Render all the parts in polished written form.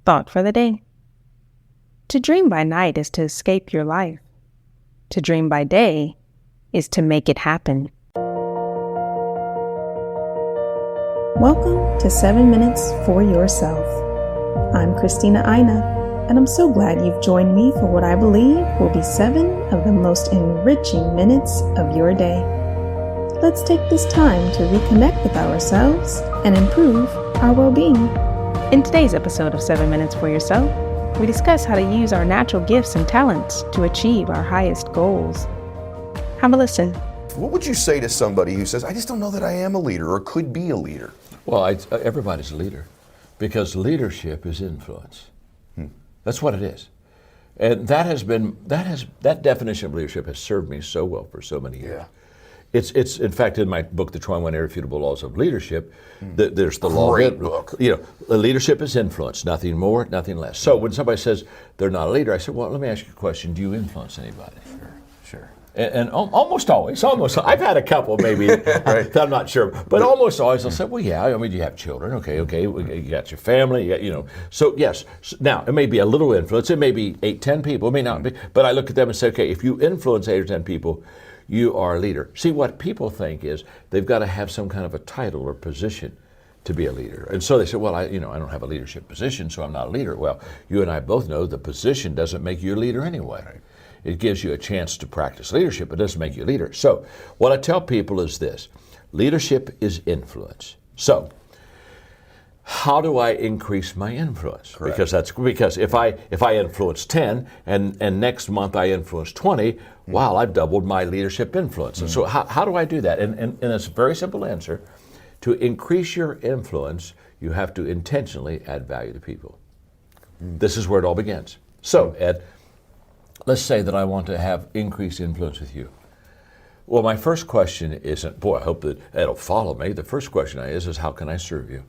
Thought for the day. To dream by night is to escape your life. To dream by day is to make it happen. Welcome to 7 Minutes for Yourself. I'm Christina Aina, and I'm so glad you've joined me for what I believe will be 7 of the most enriching minutes of your day. Let's take this time to reconnect with ourselves and improve our well-being. In today's episode of 7 Minutes for Yourself, we discuss how to use our natural gifts and talents to achieve our highest goals. Have a listen. What would you say to somebody who says, I just don't know that I am a leader or could be a leader? Well, everybody's a leader because leadership is influence. That's what it is. And that definition of leadership has served me so well for so many years. Yeah. It's in fact in my book, The 21 Irrefutable Laws of Leadership, there's the law. Great book. Leadership is influence, nothing more, nothing less. So when somebody says they're not a leader, I said, well, let me ask you a question. Do you influence anybody? Sure. And almost always, I've had a couple maybe, right. I'm not sure, but almost always I'll say, well, yeah, I mean, you have children, okay, you got your family, so yes. Now, it may be a little influence, it may be 8, 10 people, it may not be, but I look at them and say, okay, if you influence 8 or 10 people, you are a leader. See, what people think is they've got to have some kind of a title or position to be a leader. And so they say, well, I don't have a leadership position, so I'm not a leader. Well, you and I both know the position doesn't make you a leader anyway. Right. It gives you a chance to practice leadership, but it doesn't make you a leader. So what I tell people is this: leadership is influence. So how do I increase my influence? Correct. Because if I influence 10 and next month I influence 20, wow, I've doubled my leadership influence. And so how do I do that? And it's a very simple answer. To increase your influence, you have to intentionally add value to people. This is where it all begins. So, Ed, let's say that I want to have increased influence with you. Well, my first question isn't, boy, I hope that Ed'll follow me. The first question is how can I serve you?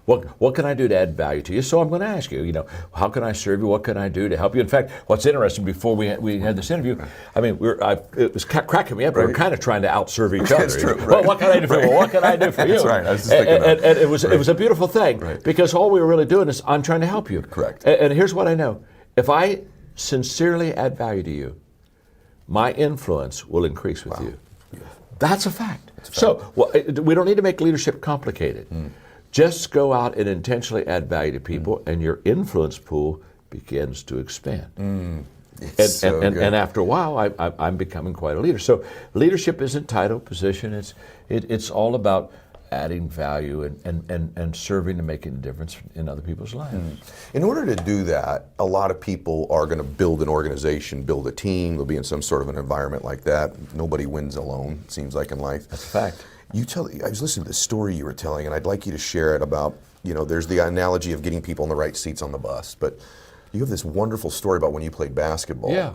What can I do to add value to you? So I'm going to ask you, how can I serve you? What can I do to help you? In fact, what's interesting, before we had this interview, I mean, it was cracking me up. Right. We were kind of trying to outserve each other. That's true. Right. Well, what can I do for you? Well, what can I do for you? That's right. I was just thinking that. And it was a beautiful thing, right, because all we were really doing is I'm trying to help you. Correct. And here's what I know: if I sincerely add value to you, my influence will increase with you. Yeah. That's a fact. So we don't need to make leadership complicated. Just go out and intentionally add value to people, and your influence pool begins to expand. And after a while, I'm becoming quite a leader. So leadership isn't title, position. It's all about adding value and serving and making a difference in other people's lives. In order to do that, a lot of people are going to build an organization, build a team. They'll be in some sort of an environment like that. Nobody wins alone, it seems like in life. That's a fact. I was listening to the story you were telling, and I'd like you to share it about, there's the analogy of getting people in the right seats on the bus, but you have this wonderful story about when you played basketball. Yeah.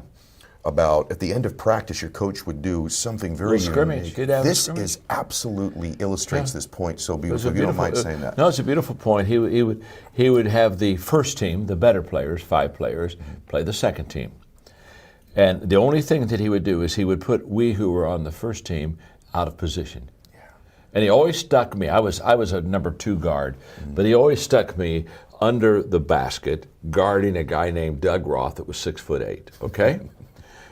About at the end of practice, your coach would do something very unique. This absolutely illustrates this point so beautifully. If you don't mind saying that. No, it's a beautiful point. He would have the first team, the better players, 5 players, play the second team. And the only thing that he would do is he would put we who were on the first team out of position. And he always stuck me. I was a number 2 guard, but he always stuck me under the basket, guarding a guy named Doug Roth that was 6'8". Okay,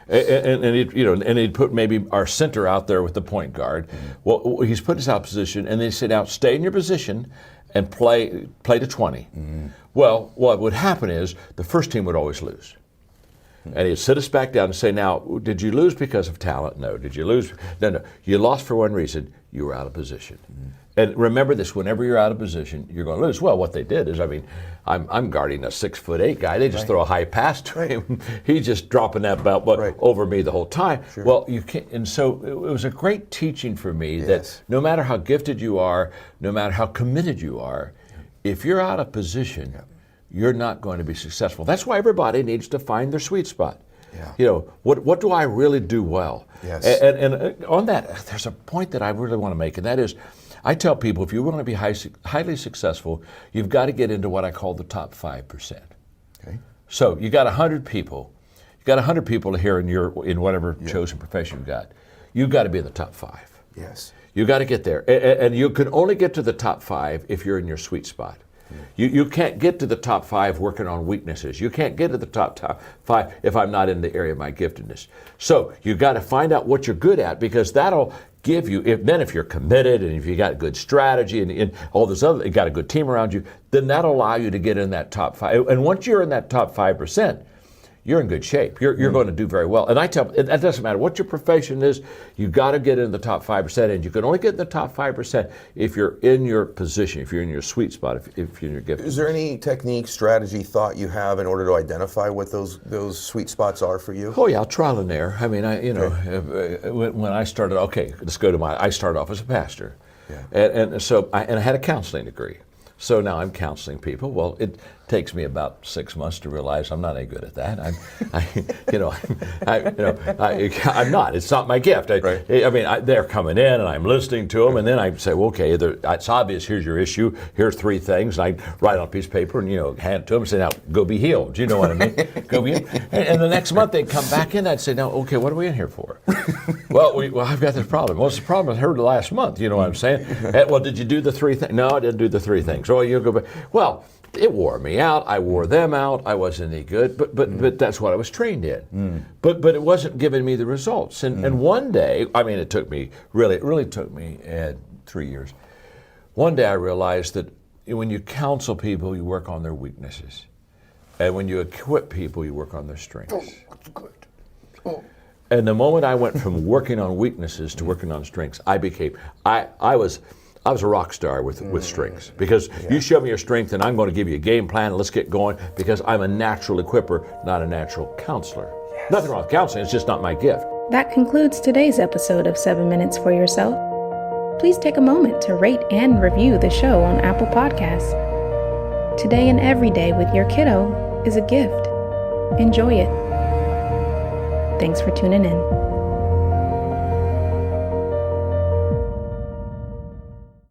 and he'd put maybe our center out there with the point guard. Well, he's put us out of position, and they said, "Now stay in your position and play to 20." Well, what would happen is the first team would always lose. And he'd sit us back down and say, now, did you lose because of talent? No. Did you lose? No. You lost for one reason. You were out of position. And remember this, whenever you're out of position, you're going to lose. Well, what they did is, I'm guarding a 6'8" guy. They just throw a high pass to him. He's just dropping that belt over me the whole time. Sure. Well, you can't. And so it was a great teaching for me that no matter how gifted you are, no matter how committed you are, if you're out of position, you're not going to be successful. That's why everybody needs to find their sweet spot. Yeah. What do I really do well? Yes. And on that, there's a point that I really want to make, and that is, I tell people, if you want to be highly successful, you've got to get into what I call the top 5%. Okay. So you got 100 people. You got 100 people here in whatever chosen profession you've got. You've got to be in the top 5. Yes. You got to get there, and you can only get to the top 5 if you're in your sweet spot. You can't get to the top 5 working on weaknesses. You can't get to the top 5 if I'm not in the area of my giftedness. So you got to find out what you're good at, because that'll give you, if you're committed and if you got good strategy and all this other, you got a good team around you, then that'll allow you to get in that top 5. And once you're in that top 5%, you're in good shape. You're going to do very well. And I tell, it doesn't matter what your profession is, you got to get in the top 5%. And you can only get in the top 5% if you're in your position, if you're in your sweet spot, if you're in your gift. Is there any technique, strategy, thought you have in order to identify what those sweet spots are for you? Oh yeah, trial and error. I mean, when I started, let's go to I started off as a pastor. Yeah. And so I had a counseling degree. So now I'm counseling people. Well, it takes me about 6 months to realize I'm not any good at that. I'm not. It's not my gift. Right. They're coming in and I'm listening to them, and then I say, well, okay, it's obvious. Here's your issue. Here's 3 things. And I write on a piece of paper and hand it to them and say, now go be healed. Do you know what I mean? Go be healed. And the next month they'd come back in. I'd say, now, okay, what are we in here for? well, I've got this problem. What's the problem? I heard last month. You know what I'm saying? Well, did you do the 3 things? No, I didn't do the 3 things. Oh, you go back. Well, it wore me out. I wore them out. I wasn't any good. But that's what I was trained in. But it wasn't giving me the results. And one day, it took me really took me 3 years. One day I realized that when you counsel people, you work on their weaknesses, and when you equip people, you work on their strengths. Oh, that's good. Oh. And the moment I went from working on weaknesses to working on strengths, I was a rock star with strengths, because you show me your strength and I'm going to give you a game plan and let's get going, because I'm a natural equipper, not a natural counselor. Yes. Nothing wrong with counseling, it's just not my gift. That concludes today's episode of 7 Minutes for Yourself. Please take a moment to rate and review the show on Apple Podcasts. Today and every day with your kiddo is a gift. Enjoy it. Thanks for tuning in.